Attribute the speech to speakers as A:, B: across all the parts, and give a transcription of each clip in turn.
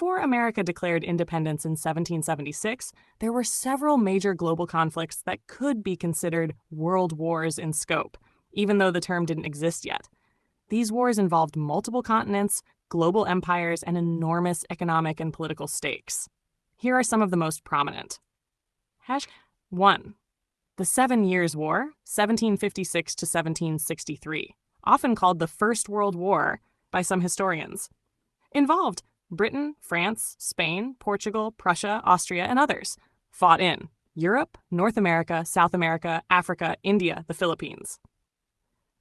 A: Before America declared independence in 1776, there were several major global conflicts that could be considered world wars in scope, even though the term didn't exist yet. These wars involved multiple continents, global empires, and enormous economic and political stakes. Here are some of the most prominent. 1. The 7 Years' War, 1756 to 1763, often called the First World War by some historians. Involved Britain, France, Spain, Portugal, Prussia, Austria, and others. Fought in Europe, North America, South America, Africa, India, the Philippines.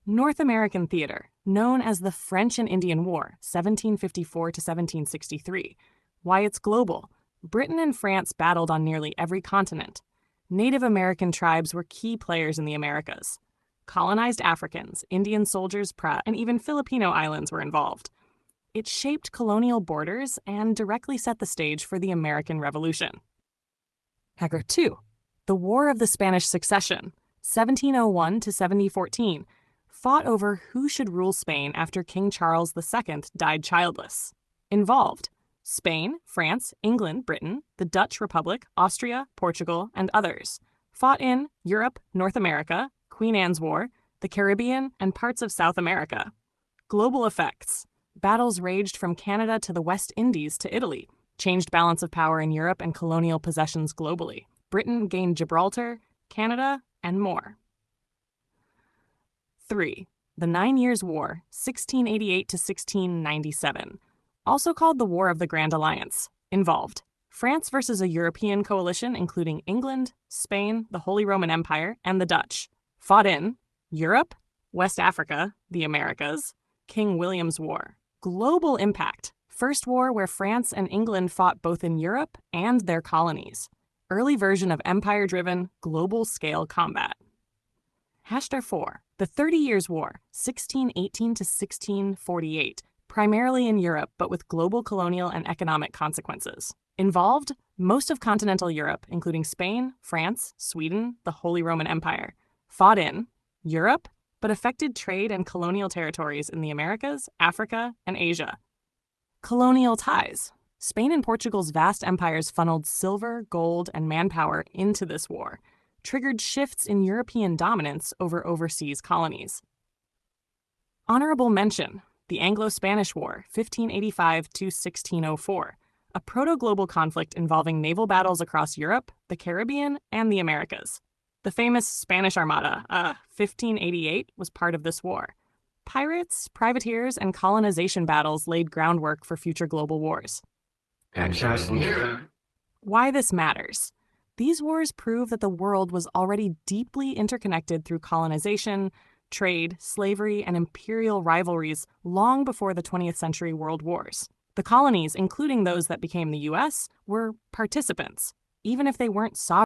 A: North American theater, known as the French and Indian War, 1754 to 1763. Why it's global. Britain and France battled on nearly every continent. Native American tribes were key players in the Americas. Colonized Africans, Indian soldiers, and even Filipino islands were involved. It shaped colonial borders and directly set the stage for the American Revolution. 2. The War of the Spanish Succession, 1701 to 1714, fought over who should rule Spain after King Charles II died childless. Involved Spain, France, England, Britain, the Dutch Republic, Austria, Portugal, and others. Fought in Europe, North America, Queen Anne's War, the Caribbean, and parts of South America. Global effects. Battles raged from Canada to the West Indies to Italy, changed balance of power in Europe and colonial possessions globally. Britain gained Gibraltar, Canada, and more. 3. The 9 Years' War, 1688 to 1697. Also called the War of the Grand Alliance. Involved France versus a European coalition including England, Spain, the Holy Roman Empire, and the Dutch. Fought in Europe, West Africa, the Americas, King William's War. Global impact. First war where France and England fought both in Europe and their colonies. Early version of empire-driven, global-scale combat. 4. The 30 Years' War, 1618 to 1648. Primarily in Europe, but with global colonial and economic consequences. Involved most of continental Europe, including Spain, France, Sweden, the Holy Roman Empire. Fought in Europe, but affected trade and colonial territories in the Americas, Africa, and Asia. Colonial ties. Spain and Portugal's vast empires funneled silver, gold, and manpower into this war, triggered shifts in European dominance over overseas colonies. Honorable mention. The Anglo-Spanish War, 1585 to 1604, a proto-global conflict involving naval battles across Europe, the Caribbean, and the Americas. The famous Spanish Armada, 1588, was part of this war. Pirates, privateers, and colonization battles laid groundwork for future global wars. Why this matters. These wars prove that the world was already deeply interconnected through colonization, trade, slavery, and imperial rivalries long before the 20th century world wars. The colonies, including those that became the U.S., were participants, even if they weren't sovereign.